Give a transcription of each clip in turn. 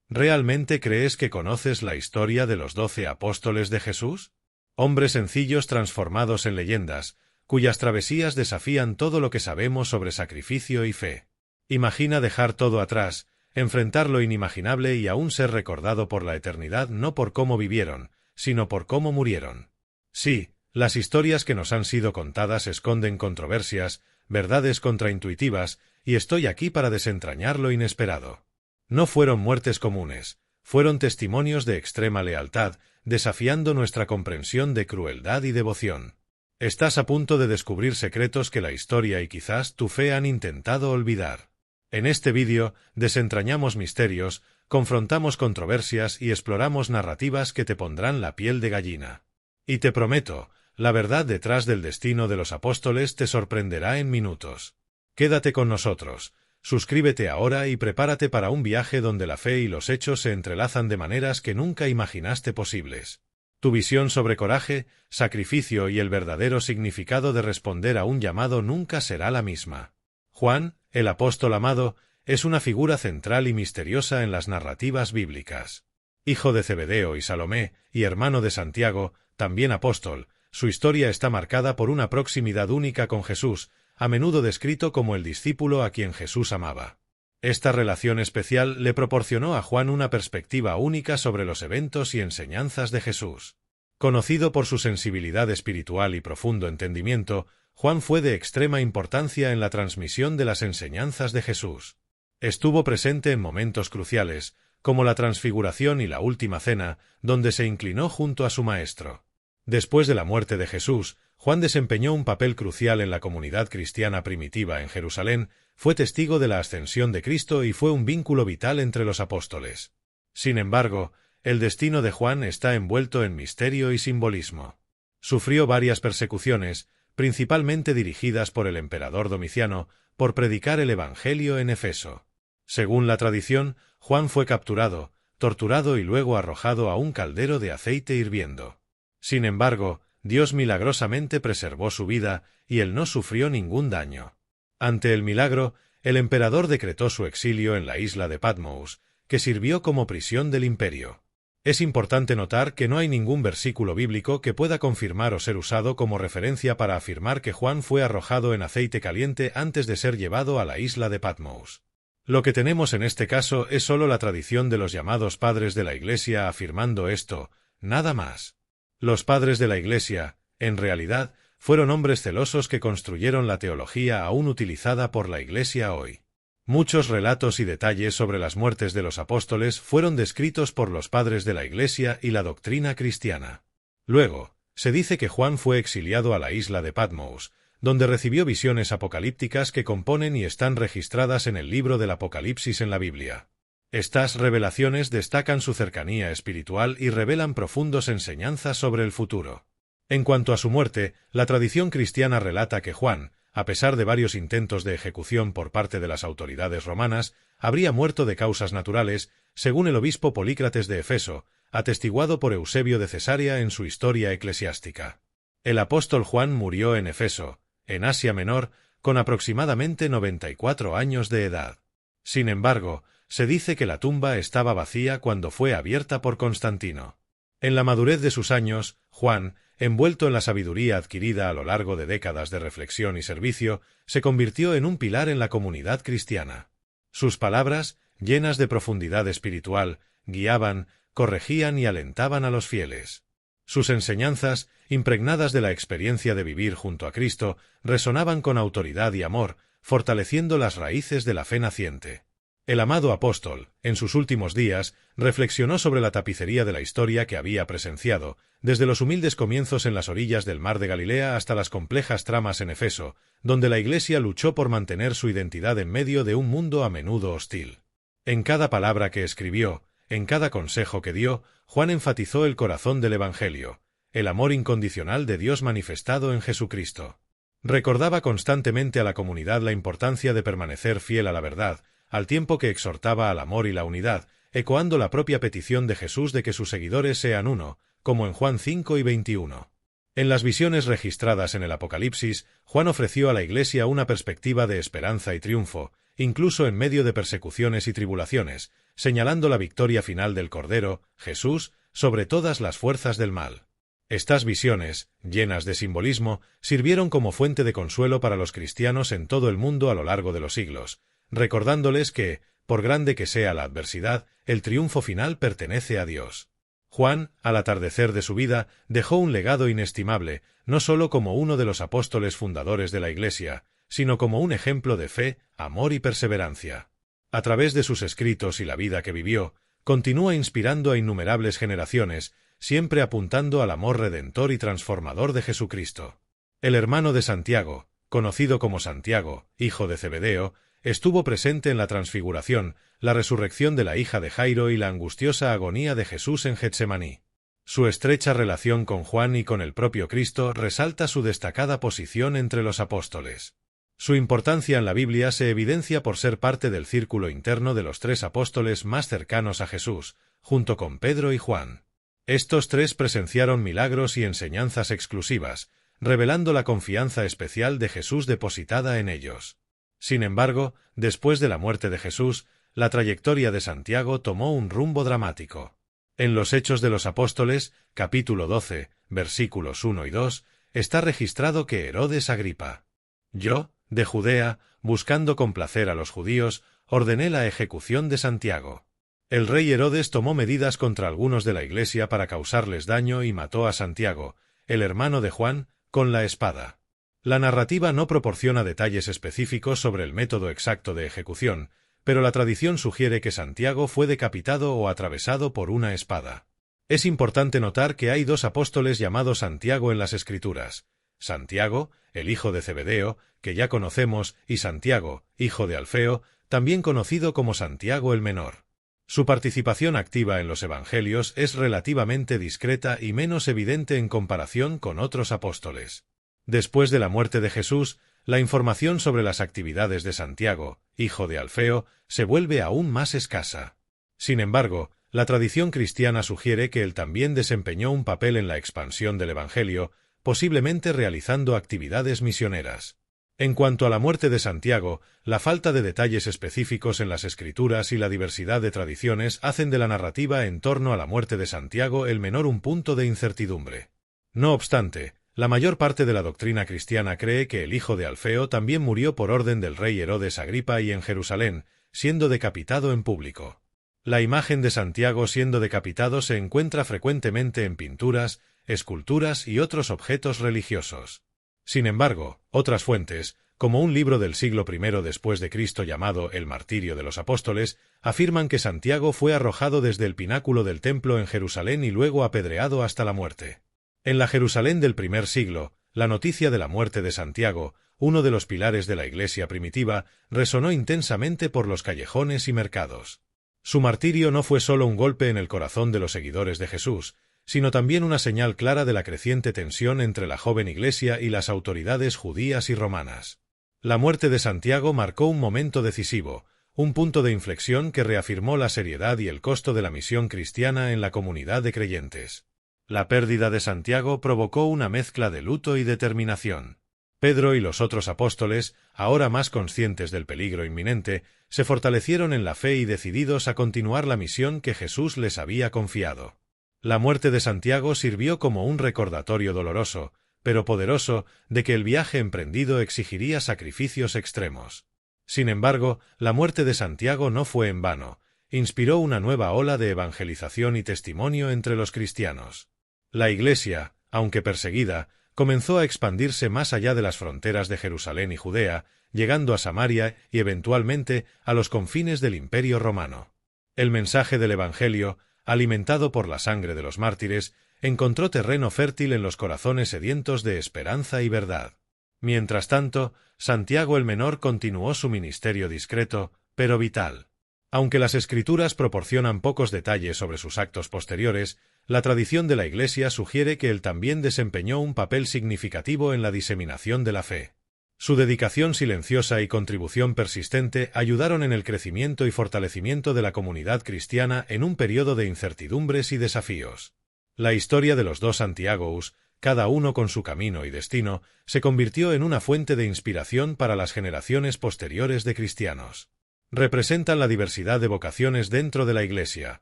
¿Realmente crees que conoces la historia de los 12 apóstoles de Jesús? Hombres sencillos transformados en leyendas, cuyas travesías desafían todo lo que sabemos sobre sacrificio y fe. Imagina dejar todo atrás, enfrentar lo inimaginable y aún ser recordado por la eternidad no por cómo vivieron, sino por cómo murieron. Sí, las historias que nos han sido contadas esconden controversias, verdades contraintuitivas, y estoy aquí para desentrañar lo inesperado. No fueron muertes comunes, fueron testimonios de extrema lealtad, desafiando nuestra comprensión de crueldad y devoción. Estás a punto de descubrir secretos que la historia y quizás tu fe han intentado olvidar. En este vídeo, desentrañamos misterios, confrontamos controversias y exploramos narrativas que te pondrán la piel de gallina. Y te prometo, la verdad detrás del destino de los apóstoles te sorprenderá en minutos. Quédate con nosotros, suscríbete ahora y prepárate para un viaje donde la fe y los hechos se entrelazan de maneras que nunca imaginaste posibles. Tu visión sobre coraje, sacrificio y el verdadero significado de responder a un llamado nunca será la misma. Juan, el apóstol amado, es una figura central y misteriosa en las narrativas bíblicas. Hijo de Zebedeo y Salomé, y hermano de Santiago, también apóstol, su historia está marcada por una proximidad única con Jesús, a menudo descrito como el discípulo a quien Jesús amaba. Esta relación especial le proporcionó a Juan una perspectiva única sobre los eventos y enseñanzas de Jesús. Conocido por su sensibilidad espiritual y profundo entendimiento, Juan fue de extrema importancia en la transmisión de las enseñanzas de Jesús. Estuvo presente en momentos cruciales, como la transfiguración y la última cena, donde se inclinó junto a su maestro. Después de la muerte de Jesús, Juan desempeñó un papel crucial en la comunidad cristiana primitiva en Jerusalén, fue testigo de la ascensión de Cristo y fue un vínculo vital entre los apóstoles. Sin embargo, el destino de Juan está envuelto en misterio y simbolismo. Sufrió varias persecuciones, principalmente dirigidas por el emperador Domiciano, por predicar el Evangelio en Efeso. Según la tradición, Juan fue capturado, torturado y luego arrojado a un caldero de aceite hirviendo. Sin embargo, Dios milagrosamente preservó su vida, y él no sufrió ningún daño. Ante el milagro, el emperador decretó su exilio en la isla de Patmos, que sirvió como prisión del imperio. Es importante notar que no hay ningún versículo bíblico que pueda confirmar o ser usado como referencia para afirmar que Juan fue arrojado en aceite caliente antes de ser llevado a la isla de Patmos. Lo que tenemos en este caso es solo la tradición de los llamados padres de la Iglesia afirmando esto, nada más. Los padres de la Iglesia, en realidad, fueron hombres celosos que construyeron la teología aún utilizada por la Iglesia hoy. Muchos relatos y detalles sobre las muertes de los apóstoles fueron descritos por los padres de la Iglesia y la doctrina cristiana. Luego, se dice que Juan fue exiliado a la isla de Patmos, donde recibió visiones apocalípticas que componen y están registradas en el libro del Apocalipsis en la Biblia. Estas revelaciones destacan su cercanía espiritual y revelan profundas enseñanzas sobre el futuro. En cuanto a su muerte, la tradición cristiana relata que Juan, a pesar de varios intentos de ejecución por parte de las autoridades romanas, habría muerto de causas naturales, según el obispo Polícrates de Efeso, atestiguado por Eusebio de Cesarea en su Historia Eclesiástica. El apóstol Juan murió en Efeso, en Asia Menor, con aproximadamente 94 años de edad. Sin embargo, se dice que la tumba estaba vacía cuando fue abierta por Constantino. En la madurez de sus años, Juan, envuelto en la sabiduría adquirida a lo largo de décadas de reflexión y servicio, se convirtió en un pilar en la comunidad cristiana. Sus palabras, llenas de profundidad espiritual, guiaban, corregían y alentaban a los fieles. Sus enseñanzas, impregnadas de la experiencia de vivir junto a Cristo, resonaban con autoridad y amor, fortaleciendo las raíces de la fe naciente. El amado apóstol, en sus últimos días, reflexionó sobre la tapicería de la historia que había presenciado, desde los humildes comienzos en las orillas del mar de Galilea hasta las complejas tramas en Efeso, donde la Iglesia luchó por mantener su identidad en medio de un mundo a menudo hostil. En cada palabra que escribió, en cada consejo que dio, Juan enfatizó el corazón del Evangelio, el amor incondicional de Dios manifestado en Jesucristo. Recordaba constantemente a la comunidad la importancia de permanecer fiel a la verdad, al tiempo que exhortaba al amor y la unidad, ecoando la propia petición de Jesús de que sus seguidores sean uno, como en Juan 5 y 21. En las visiones registradas en el Apocalipsis, Juan ofreció a la Iglesia una perspectiva de esperanza y triunfo, incluso en medio de persecuciones y tribulaciones, señalando la victoria final del Cordero, Jesús, sobre todas las fuerzas del mal. Estas visiones, llenas de simbolismo, sirvieron como fuente de consuelo para los cristianos en todo el mundo a lo largo de los siglos, recordándoles que, por grande que sea la adversidad, el triunfo final pertenece a Dios. Juan, al atardecer de su vida, dejó un legado inestimable, no sólo como uno de los apóstoles fundadores de la Iglesia, sino como un ejemplo de fe, amor y perseverancia. A través de sus escritos y la vida que vivió, continúa inspirando a innumerables generaciones, siempre apuntando al amor redentor y transformador de Jesucristo. El hermano de Santiago, conocido como Santiago, hijo de Zebedeo, estuvo presente en la transfiguración, la resurrección de la hija de Jairo y la angustiosa agonía de Jesús en Getsemaní. Su estrecha relación con Juan y con el propio Cristo resalta su destacada posición entre los apóstoles. Su importancia en la Biblia se evidencia por ser parte del círculo interno de los 3 apóstoles más cercanos a Jesús, junto con Pedro y Juan. Estos 3 presenciaron milagros y enseñanzas exclusivas, revelando la confianza especial de Jesús depositada en ellos. Sin embargo, después de la muerte de Jesús, la trayectoria de Santiago tomó un rumbo dramático. En los Hechos de los Apóstoles, capítulo 12, versículos 1 y 2, está registrado que Herodes Agripa: yo, de Judea, buscando complacer a los judíos, ordené la ejecución de Santiago. El rey Herodes tomó medidas contra algunos de la Iglesia para causarles daño y mató a Santiago, el hermano de Juan, con la espada. La narrativa no proporciona detalles específicos sobre el método exacto de ejecución, pero la tradición sugiere que Santiago fue decapitado o atravesado por una espada. Es importante notar que hay 2 apóstoles llamados Santiago en las Escrituras: Santiago, el hijo de Zebedeo, que ya conocemos, y Santiago, hijo de Alfeo, también conocido como Santiago el Menor. Su participación activa en los Evangelios es relativamente discreta y menos evidente en comparación con otros apóstoles. Después de la muerte de Jesús, la información sobre las actividades de Santiago, hijo de Alfeo, se vuelve aún más escasa. Sin embargo, la tradición cristiana sugiere que él también desempeñó un papel en la expansión del Evangelio, posiblemente realizando actividades misioneras. En cuanto a la muerte de Santiago, la falta de detalles específicos en las Escrituras y la diversidad de tradiciones hacen de la narrativa en torno a la muerte de Santiago el Menor un punto de incertidumbre. No obstante, la mayor parte de la doctrina cristiana cree que el hijo de Alfeo también murió por orden del rey Herodes Agripa y en Jerusalén, siendo decapitado en público. La imagen de Santiago siendo decapitado se encuentra frecuentemente en pinturas, esculturas y otros objetos religiosos. Sin embargo, otras fuentes, como un libro del siglo I después de Cristo llamado El Martirio de los Apóstoles, afirman que Santiago fue arrojado desde el pináculo del templo en Jerusalén y luego apedreado hasta la muerte. En la Jerusalén del primer siglo, la noticia de la muerte de Santiago, uno de los pilares de la Iglesia primitiva, resonó intensamente por los callejones y mercados. Su martirio no fue solo un golpe en el corazón de los seguidores de Jesús, sino también una señal clara de la creciente tensión entre la joven Iglesia y las autoridades judías y romanas. La muerte de Santiago marcó un momento decisivo, un punto de inflexión que reafirmó la seriedad y el costo de la misión cristiana en la comunidad de creyentes. La pérdida de Santiago provocó una mezcla de luto y determinación. Pedro y los otros apóstoles, ahora más conscientes del peligro inminente, se fortalecieron en la fe y decididos a continuar la misión que Jesús les había confiado. La muerte de Santiago sirvió como un recordatorio doloroso, pero poderoso, de que el viaje emprendido exigiría sacrificios extremos. Sin embargo, la muerte de Santiago no fue en vano, inspiró una nueva ola de evangelización y testimonio entre los cristianos. La Iglesia, aunque perseguida, comenzó a expandirse más allá de las fronteras de Jerusalén y Judea, llegando a Samaria y eventualmente a los confines del Imperio Romano. El mensaje del Evangelio, alimentado por la sangre de los mártires, encontró terreno fértil en los corazones sedientos de esperanza y verdad. Mientras tanto, Santiago el Menor continuó su ministerio discreto, pero vital. Aunque las Escrituras proporcionan pocos detalles sobre sus actos posteriores, la tradición de la Iglesia sugiere que él también desempeñó un papel significativo en la diseminación de la fe. Su dedicación silenciosa y contribución persistente ayudaron en el crecimiento y fortalecimiento de la comunidad cristiana en un periodo de incertidumbres y desafíos. La historia de los 2 Santiagos, cada uno con su camino y destino, se convirtió en una fuente de inspiración para las generaciones posteriores de cristianos. Representan la diversidad de vocaciones dentro de la Iglesia,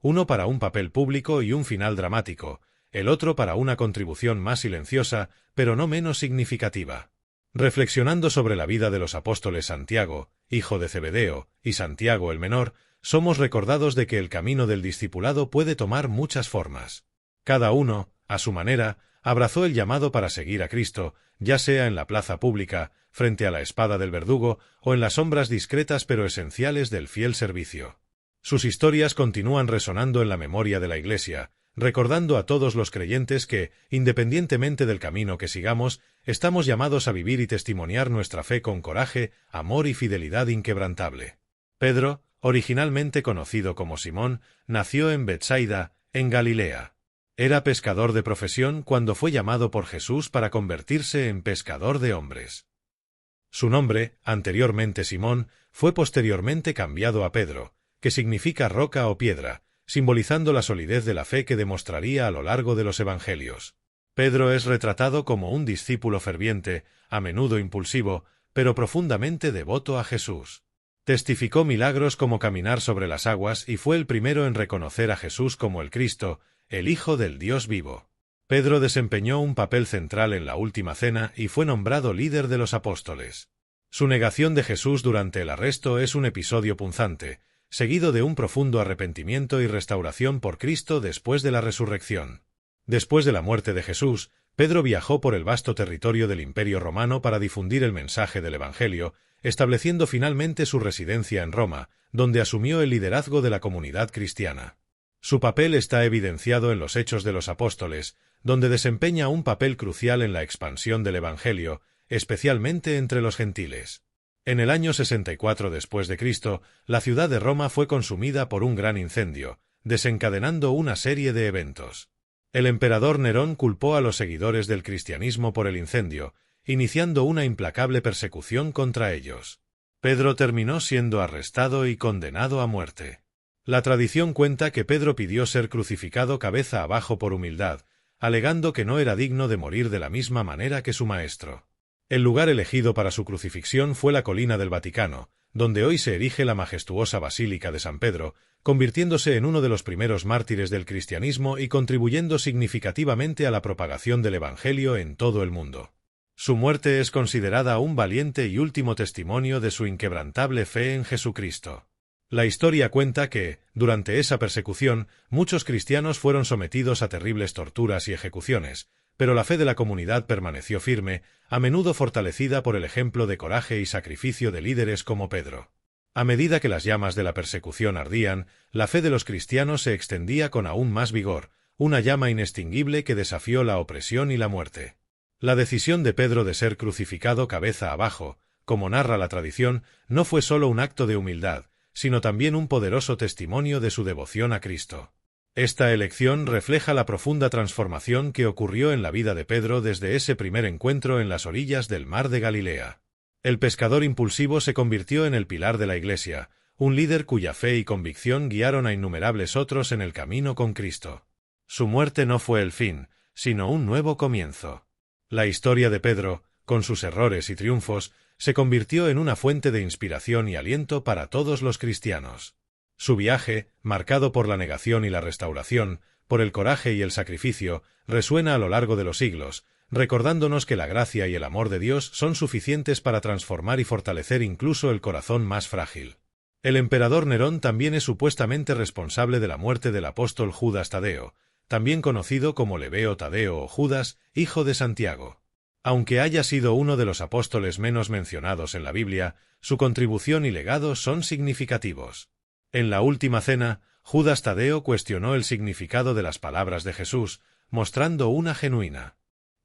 uno para un papel público y un final dramático, el otro para una contribución más silenciosa, pero no menos significativa. Reflexionando sobre la vida de los apóstoles Santiago, hijo de Zebedeo, y Santiago el menor, somos recordados de que el camino del discipulado puede tomar muchas formas. Cada uno, a su manera, abrazó el llamado para seguir a Cristo, ya sea en la plaza pública, frente a la espada del verdugo, o en las sombras discretas pero esenciales del fiel servicio. Sus historias continúan resonando en la memoria de la Iglesia, recordando a todos los creyentes que, independientemente del camino que sigamos, estamos llamados a vivir y testimoniar nuestra fe con coraje, amor y fidelidad inquebrantable. Pedro, originalmente conocido como Simón, nació en Betsaida, en Galilea. Era pescador de profesión cuando fue llamado por Jesús para convertirse en pescador de hombres. Su nombre, anteriormente Simón, fue posteriormente cambiado a Pedro, que significa roca o piedra, simbolizando la solidez de la fe que demostraría a lo largo de los Evangelios. Pedro es retratado como un discípulo ferviente, a menudo impulsivo, pero profundamente devoto a Jesús. Testificó milagros como caminar sobre las aguas y fue el primero en reconocer a Jesús como el Cristo, el Hijo del Dios vivo. Pedro desempeñó un papel central en la Última Cena y fue nombrado líder de los apóstoles. Su negación de Jesús durante el arresto es un episodio punzante, seguido de un profundo arrepentimiento y restauración por Cristo después de la resurrección. Después de la muerte de Jesús, Pedro viajó por el vasto territorio del Imperio Romano para difundir el mensaje del Evangelio, estableciendo finalmente su residencia en Roma, donde asumió el liderazgo de la comunidad cristiana. Su papel está evidenciado en los Hechos de los Apóstoles, donde desempeña un papel crucial en la expansión del Evangelio, especialmente entre los gentiles. En el año 64 después de Cristo, la ciudad de Roma fue consumida por un gran incendio, desencadenando una serie de eventos. El emperador Nerón culpó a los seguidores del cristianismo por el incendio, iniciando una implacable persecución contra ellos. Pedro terminó siendo arrestado y condenado a muerte. La tradición cuenta que Pedro pidió ser crucificado cabeza abajo por humildad, alegando que no era digno de morir de la misma manera que su maestro. El lugar elegido para su crucifixión fue la colina del Vaticano, donde hoy se erige la majestuosa Basílica de San Pedro, convirtiéndose en uno de los primeros mártires del cristianismo y contribuyendo significativamente a la propagación del Evangelio en todo el mundo. Su muerte es considerada un valiente y último testimonio de su inquebrantable fe en Jesucristo. La historia cuenta que, durante esa persecución, muchos cristianos fueron sometidos a terribles torturas y ejecuciones, pero la fe de la comunidad permaneció firme, a menudo fortalecida por el ejemplo de coraje y sacrificio de líderes como Pedro. A medida que las llamas de la persecución ardían, la fe de los cristianos se extendía con aún más vigor, una llama inextinguible que desafió la opresión y la muerte. La decisión de Pedro de ser crucificado cabeza abajo, como narra la tradición, no fue solo un acto de humildad, sino también un poderoso testimonio de su devoción a Cristo. Esta elección refleja la profunda transformación que ocurrió en la vida de Pedro desde ese primer encuentro en las orillas del mar de Galilea. El pescador impulsivo se convirtió en el pilar de la Iglesia, un líder cuya fe y convicción guiaron a innumerables otros en el camino con Cristo. Su muerte no fue el fin, sino un nuevo comienzo. La historia de Pedro, con sus errores y triunfos, se convirtió en una fuente de inspiración y aliento para todos los cristianos. Su viaje, marcado por la negación y la restauración, por el coraje y el sacrificio, resuena a lo largo de los siglos, recordándonos que la gracia y el amor de Dios son suficientes para transformar y fortalecer incluso el corazón más frágil. El emperador Nerón también es supuestamente responsable de la muerte del apóstol Judas Tadeo, también conocido como Lebeo Tadeo o Judas, hijo de Santiago. Aunque haya sido uno de los apóstoles menos mencionados en la Biblia, su contribución y legado son significativos. En la Última Cena, Judas Tadeo cuestionó el significado de las palabras de Jesús, mostrando una genuina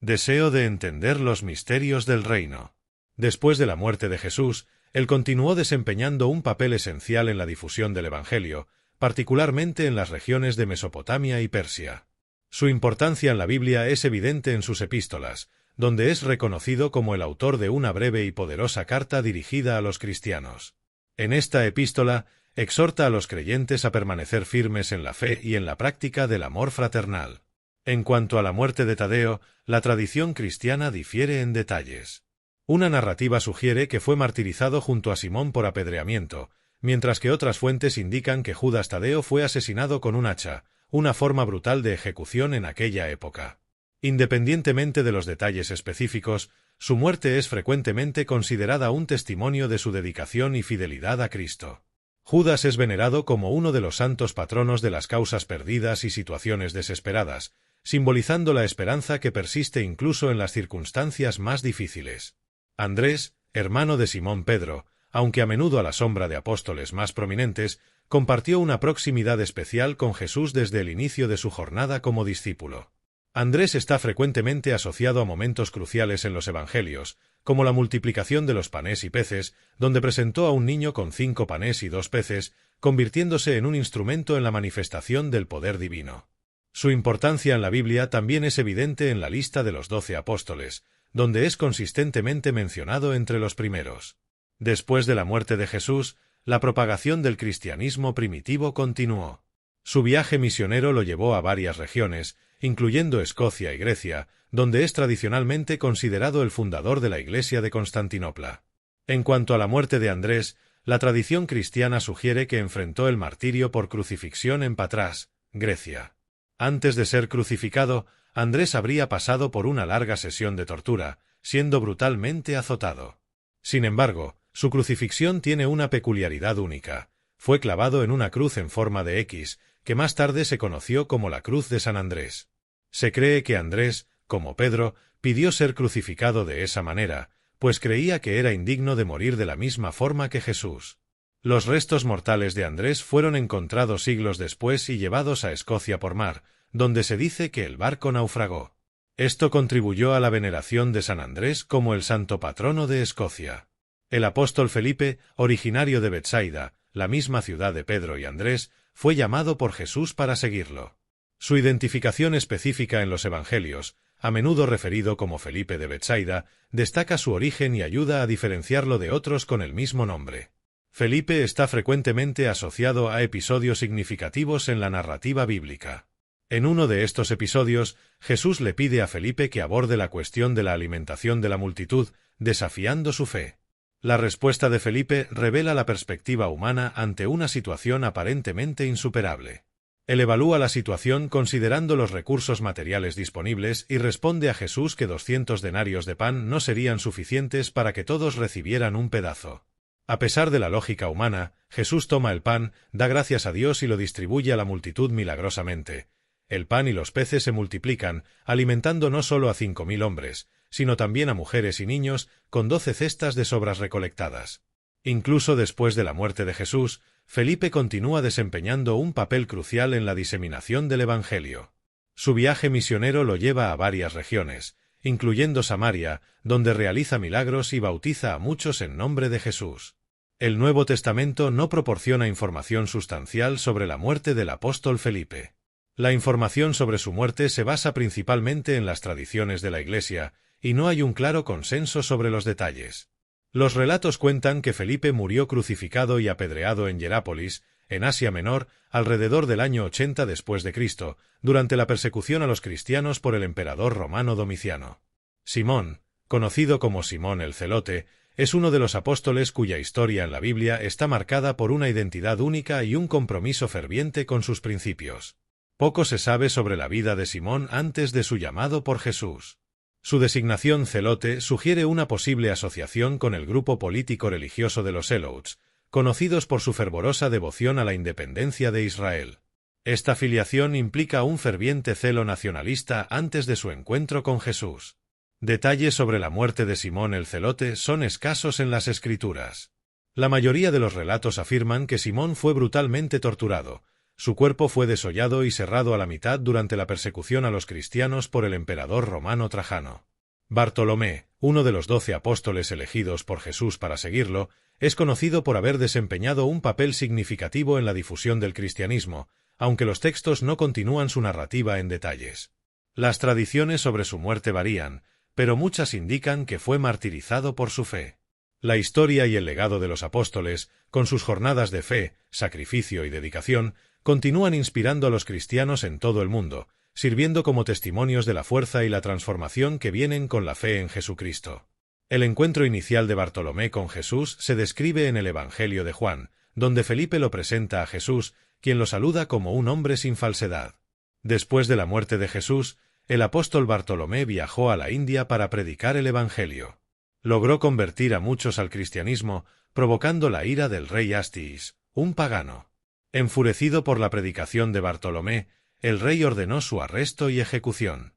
deseo de entender los misterios del reino. Después de la muerte de Jesús, él continuó desempeñando un papel esencial en la difusión del Evangelio, particularmente en las regiones de Mesopotamia y Persia. Su importancia en la Biblia es evidente en sus epístolas, donde es reconocido como el autor de una breve y poderosa carta dirigida a los cristianos. En esta epístola, exhorta a los creyentes a permanecer firmes en la fe y en la práctica del amor fraternal. En cuanto a la muerte de Tadeo, la tradición cristiana difiere en detalles. Una narrativa sugiere que fue martirizado junto a Simón por apedreamiento, mientras que otras fuentes indican que Judas Tadeo fue asesinado con un hacha, una forma brutal de ejecución en aquella época. Independientemente de los detalles específicos, su muerte es frecuentemente considerada un testimonio de su dedicación y fidelidad a Cristo. Judas es venerado como uno de los santos patronos de las causas perdidas y situaciones desesperadas, simbolizando la esperanza que persiste incluso en las circunstancias más difíciles. Andrés, hermano de Simón Pedro, aunque a menudo a la sombra de apóstoles más prominentes, compartió una proximidad especial con Jesús desde el inicio de su jornada como discípulo. Andrés está frecuentemente asociado a momentos cruciales en los Evangelios, como la multiplicación de los panes y peces, donde presentó a un niño con 5 panes y 2 peces, convirtiéndose en un instrumento en la manifestación del poder divino. Su importancia en la Biblia también es evidente en la lista de los 12 apóstoles, donde es consistentemente mencionado entre los primeros. Después de la muerte de Jesús, la propagación del cristianismo primitivo continuó. Su viaje misionero lo llevó a varias regiones, incluyendo Escocia y Grecia, donde es tradicionalmente considerado el fundador de la Iglesia de Constantinopla. En cuanto a la muerte de Andrés, la tradición cristiana sugiere que enfrentó el martirio por crucifixión en Patras, Grecia. Antes de ser crucificado, Andrés habría pasado por una larga sesión de tortura, siendo brutalmente azotado. Sin embargo, su crucifixión tiene una peculiaridad única. Fue clavado en una cruz en forma de X, que más tarde se conoció como la Cruz de San Andrés. Se cree que Andrés, como Pedro, pidió ser crucificado de esa manera, pues creía que era indigno de morir de la misma forma que Jesús. Los restos mortales de Andrés fueron encontrados siglos después y llevados a Escocia por mar, donde se dice que el barco naufragó. Esto contribuyó a la veneración de San Andrés como el santo patrono de Escocia. El apóstol Felipe, originario de Betsaida, la misma ciudad de Pedro y Andrés, fue llamado por Jesús para seguirlo. Su identificación específica en los Evangelios, a menudo referido como Felipe de Betsaida, destaca su origen y ayuda a diferenciarlo de otros con el mismo nombre. Felipe está frecuentemente asociado a episodios significativos en la narrativa bíblica. En uno de estos episodios, Jesús le pide a Felipe que aborde la cuestión de la alimentación de la multitud, desafiando su fe. La respuesta de Felipe revela la perspectiva humana ante una situación aparentemente insuperable. Él evalúa la situación considerando los recursos materiales disponibles y responde a Jesús que 200 denarios de pan no serían suficientes para que todos recibieran un pedazo. A pesar de la lógica humana, Jesús toma el pan, da gracias a Dios y lo distribuye a la multitud milagrosamente. El pan y los peces se multiplican, alimentando no solo a 5.000 hombres, sino también a mujeres y niños, con 12 cestas de sobras recolectadas. Incluso después de la muerte de Jesús, Felipe continúa desempeñando un papel crucial en la diseminación del Evangelio. Su viaje misionero lo lleva a varias regiones, incluyendo Samaria, donde realiza milagros y bautiza a muchos en nombre de Jesús. El Nuevo Testamento no proporciona información sustancial sobre la muerte del apóstol Felipe. La información sobre su muerte se basa principalmente en las tradiciones de la Iglesia, y no hay un claro consenso sobre los detalles. Los relatos cuentan que Felipe murió crucificado y apedreado en Hierápolis, en Asia Menor, alrededor del año 80 después de Cristo, durante la persecución a los cristianos por el emperador romano Domiciano. Simón, conocido como Simón el Celote, es uno de los apóstoles cuya historia en la Biblia está marcada por una identidad única y un compromiso ferviente con sus principios. Poco se sabe sobre la vida de Simón antes de su llamado por Jesús. Su designación celote sugiere una posible asociación con el grupo político-religioso de los Zelotes, conocidos por su fervorosa devoción a la independencia de Israel. Esta filiación implica un ferviente celo nacionalista antes de su encuentro con Jesús. Detalles sobre la muerte de Simón el Celote son escasos en las Escrituras. La mayoría de los relatos afirman que Simón fue brutalmente torturado. Su cuerpo fue desollado y serrado a la mitad durante la persecución a los cristianos por el emperador romano Trajano. Bartolomé, uno de los 12 apóstoles elegidos por Jesús para seguirlo, es conocido por haber desempeñado un papel significativo en la difusión del cristianismo, aunque los textos no continúan su narrativa en detalles. Las tradiciones sobre su muerte varían, pero muchas indican que fue martirizado por su fe. La historia y el legado de los apóstoles, con sus jornadas de fe, sacrificio y dedicación, continúan inspirando a los cristianos en todo el mundo, sirviendo como testimonios de la fuerza y la transformación que vienen con la fe en Jesucristo. El encuentro inicial de Bartolomé con Jesús se describe en el Evangelio de Juan, donde Felipe lo presenta a Jesús, quien lo saluda como un hombre sin falsedad. Después de la muerte de Jesús, el apóstol Bartolomé viajó a la India para predicar el Evangelio. Logró convertir a muchos al cristianismo, provocando la ira del rey Astis, un pagano. Enfurecido por la predicación de Bartolomé, el rey ordenó su arresto y ejecución.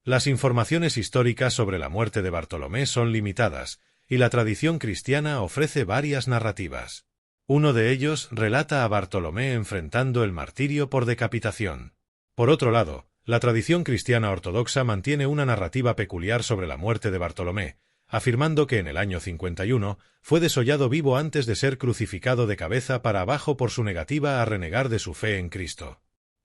Las informaciones históricas sobre la muerte de Bartolomé son limitadas, y la tradición cristiana ofrece varias narrativas. Uno de ellos relata a Bartolomé enfrentando el martirio por decapitación. Por otro lado, la tradición cristiana ortodoxa mantiene una narrativa peculiar sobre la muerte de Bartolomé, afirmando que en el año 51 fue desollado vivo antes de ser crucificado de cabeza para abajo por su negativa a renegar de su fe en Cristo.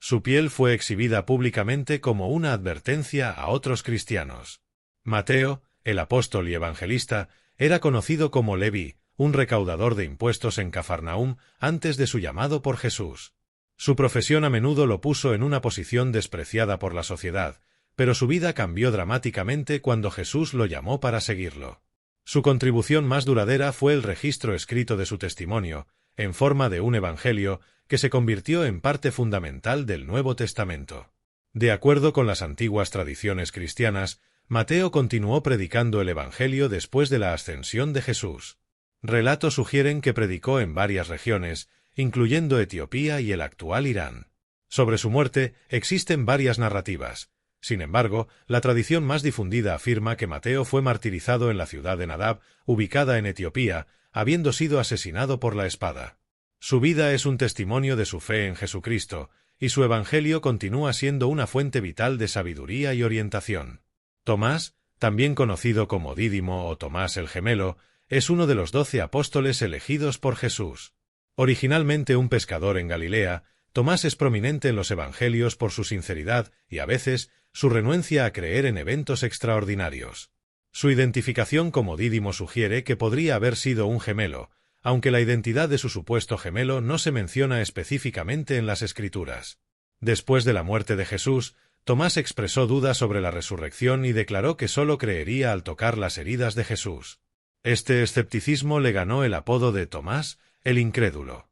Su piel fue exhibida públicamente como una advertencia a otros cristianos. Mateo, el apóstol y evangelista, era conocido como Leví, un recaudador de impuestos en Cafarnaúm antes de su llamado por Jesús. Su profesión a menudo lo puso en una posición despreciada por la sociedad, pero su vida cambió dramáticamente cuando Jesús lo llamó para seguirlo. Su contribución más duradera fue el registro escrito de su testimonio, en forma de un evangelio, que se convirtió en parte fundamental del Nuevo Testamento. De acuerdo con las antiguas tradiciones cristianas, Mateo continuó predicando el evangelio después de la ascensión de Jesús. Relatos sugieren que predicó en varias regiones, incluyendo Etiopía y el actual Irán. Sobre su muerte existen varias narrativas. Sin embargo, la tradición más difundida afirma que Mateo fue martirizado en la ciudad de Nadab, ubicada en Etiopía, habiendo sido asesinado por la espada. Su vida es un testimonio de su fe en Jesucristo, y su evangelio continúa siendo una fuente vital de sabiduría y orientación. Tomás, también conocido como Dídimo o Tomás el Gemelo, es uno de los 12 apóstoles elegidos por Jesús. Originalmente un pescador en Galilea, Tomás es prominente en los evangelios por su sinceridad y, a veces, su renuencia a creer en eventos extraordinarios. Su identificación como Dídimo sugiere que podría haber sido un gemelo, aunque la identidad de su supuesto gemelo no se menciona específicamente en las Escrituras. Después de la muerte de Jesús, Tomás expresó dudas sobre la resurrección y declaró que sólo creería al tocar las heridas de Jesús. Este escepticismo le ganó el apodo de Tomás, el incrédulo.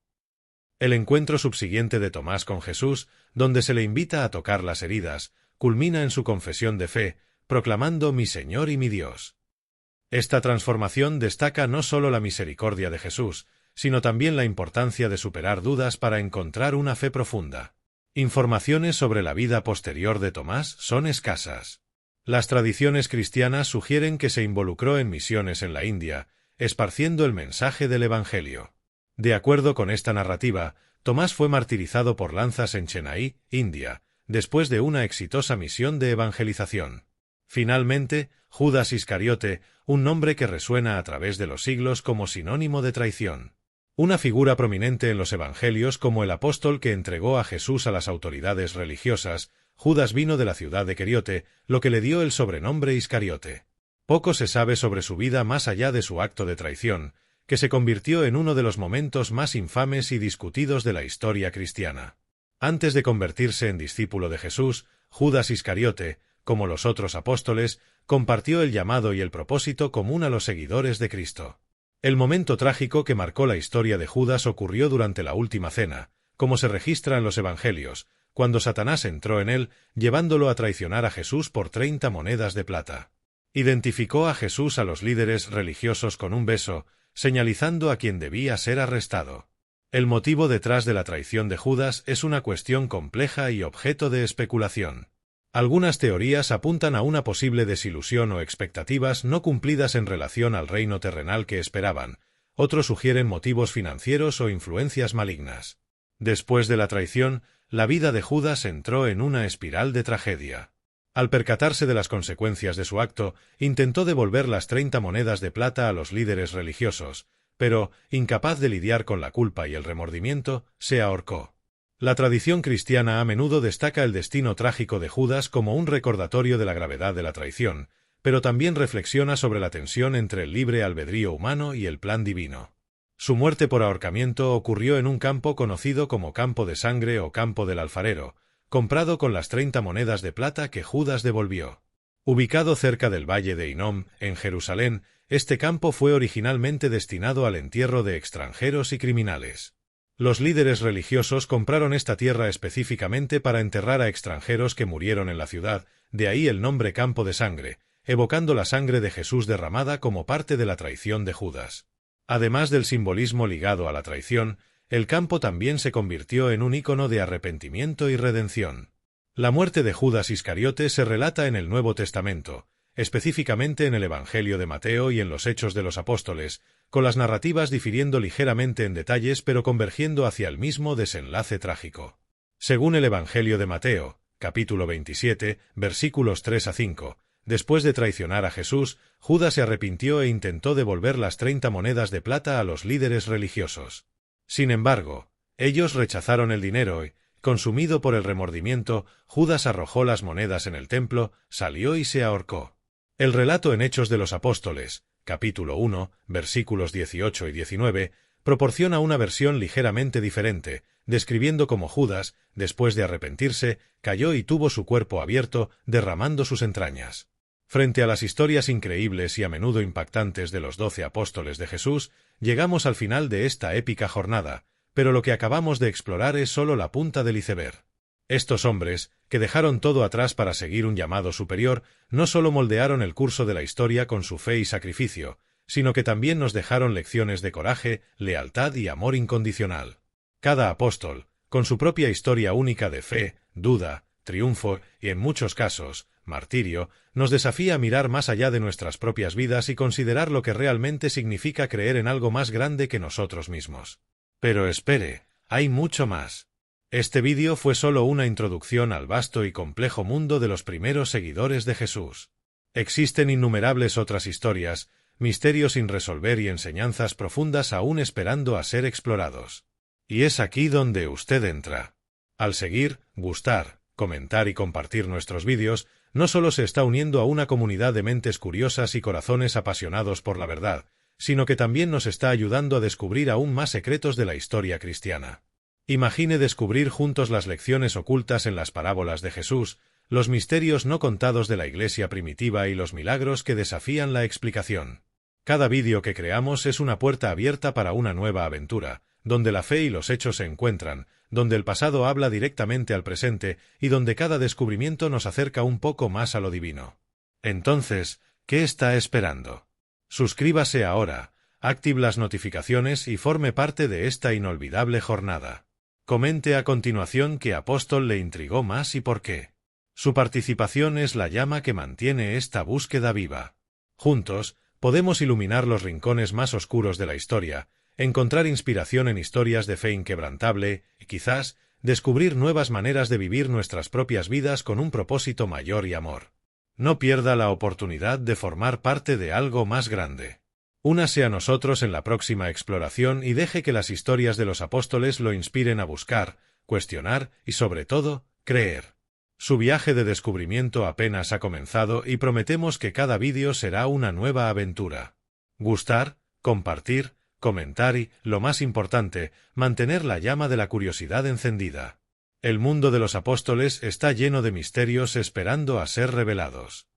El encuentro subsiguiente de Tomás con Jesús, donde se le invita a tocar las heridas, culmina en su confesión de fe, proclamando «Mi Señor y mi Dios». Esta transformación destaca no solo la misericordia de Jesús, sino también la importancia de superar dudas para encontrar una fe profunda. Informaciones sobre la vida posterior de Tomás son escasas. Las tradiciones cristianas sugieren que se involucró en misiones en la India, esparciendo el mensaje del Evangelio. De acuerdo con esta narrativa, Tomás fue martirizado por lanzas en Chennai, India, después de una exitosa misión de evangelización. Finalmente, Judas Iscariote, un nombre que resuena a través de los siglos como sinónimo de traición. Una figura prominente en los evangelios como el apóstol que entregó a Jesús a las autoridades religiosas, Judas vino de la ciudad de Queriote, lo que le dio el sobrenombre Iscariote. Poco se sabe sobre su vida más allá de su acto de traición, que se convirtió en uno de los momentos más infames y discutidos de la historia cristiana. Antes de convertirse en discípulo de Jesús, Judas Iscariote, como los otros apóstoles, compartió el llamado y el propósito común a los seguidores de Cristo. El momento trágico que marcó la historia de Judas ocurrió durante la última cena, como se registra en los evangelios, cuando Satanás entró en él, llevándolo a traicionar a Jesús por 30 monedas de plata. Identificó a Jesús a los líderes religiosos con un beso, señalizando a quien debía ser arrestado. El motivo detrás de la traición de Judas es una cuestión compleja y objeto de especulación. Algunas teorías apuntan a una posible desilusión o expectativas no cumplidas en relación al reino terrenal que esperaban, otros sugieren motivos financieros o influencias malignas. Después de la traición, la vida de Judas entró en una espiral de tragedia. Al percatarse de las consecuencias de su acto, intentó devolver las 30 monedas de plata a los líderes religiosos, pero, incapaz de lidiar con la culpa y el remordimiento, se ahorcó. La tradición cristiana a menudo destaca el destino trágico de Judas como un recordatorio de la gravedad de la traición, pero también reflexiona sobre la tensión entre el libre albedrío humano y el plan divino. Su muerte por ahorcamiento ocurrió en un campo conocido como Campo de Sangre o Campo del Alfarero, comprado con las 30 monedas de plata que Judas devolvió. Ubicado cerca del valle de Hinnom, en Jerusalén, este campo fue originalmente destinado al entierro de extranjeros y criminales. Los líderes religiosos compraron esta tierra específicamente para enterrar a extranjeros que murieron en la ciudad, de ahí el nombre Campo de Sangre, evocando la sangre de Jesús derramada como parte de la traición de Judas. Además del simbolismo ligado a la traición, el campo también se convirtió en un ícono de arrepentimiento y redención. La muerte de Judas Iscariote se relata en el Nuevo Testamento, específicamente en el Evangelio de Mateo y en los Hechos de los Apóstoles, con las narrativas difiriendo ligeramente en detalles pero convergiendo hacia el mismo desenlace trágico. Según el Evangelio de Mateo, capítulo 27, versículos 3 a 5, después de traicionar a Jesús, Judas se arrepintió e intentó devolver las 30 monedas de plata a los líderes religiosos. Sin embargo, ellos rechazaron el dinero y, consumido por el remordimiento, Judas arrojó las monedas en el templo, salió y se ahorcó. El relato en Hechos de los Apóstoles, capítulo 1, versículos 18 y 19, proporciona una versión ligeramente diferente, describiendo cómo Judas, después de arrepentirse, cayó y tuvo su cuerpo abierto, derramando sus entrañas. Frente a las historias increíbles y a menudo impactantes de los 12 apóstoles de Jesús, llegamos al final de esta épica jornada, pero lo que acabamos de explorar es solo la punta del iceberg. Estos hombres, que dejaron todo atrás para seguir un llamado superior, no solo moldearon el curso de la historia con su fe y sacrificio, sino que también nos dejaron lecciones de coraje, lealtad y amor incondicional. Cada apóstol, con su propia historia única de fe, duda, triunfo y, en muchos casos, martirio, nos desafía a mirar más allá de nuestras propias vidas y considerar lo que realmente significa creer en algo más grande que nosotros mismos. Pero espere, hay mucho más. Este vídeo fue solo una introducción al vasto y complejo mundo de los primeros seguidores de Jesús. Existen innumerables otras historias, misterios sin resolver y enseñanzas profundas aún esperando a ser explorados. Y es aquí donde usted entra. Al seguir, gustar, comentar y compartir nuestros vídeos, no solo se está uniendo a una comunidad de mentes curiosas y corazones apasionados por la verdad, sino que también nos está ayudando a descubrir aún más secretos de la historia cristiana. Imagine descubrir juntos las lecciones ocultas en las parábolas de Jesús, los misterios no contados de la Iglesia primitiva y los milagros que desafían la explicación. Cada vídeo que creamos es una puerta abierta para una nueva aventura, donde la fe y los hechos se encuentran, donde el pasado habla directamente al presente y donde cada descubrimiento nos acerca un poco más a lo divino. Entonces, ¿qué está esperando? Suscríbase ahora, active las notificaciones y forme parte de esta inolvidable jornada. Comente a continuación qué apóstol le intrigó más y por qué. Su participación es la llama que mantiene esta búsqueda viva. Juntos, podemos iluminar los rincones más oscuros de la historia, encontrar inspiración en historias de fe inquebrantable y quizás descubrir nuevas maneras de vivir nuestras propias vidas con un propósito mayor y amor. No pierda la oportunidad de formar parte de algo más grande. Únase a nosotros en la próxima exploración y deje que las historias de los apóstoles lo inspiren a buscar, cuestionar y, sobre todo, creer. Su viaje de descubrimiento apenas ha comenzado y prometemos que cada vídeo será una nueva aventura. Gustar, compartir, comentar y, lo más importante, mantener la llama de la curiosidad encendida. El mundo de los apóstoles está lleno de misterios esperando a ser revelados.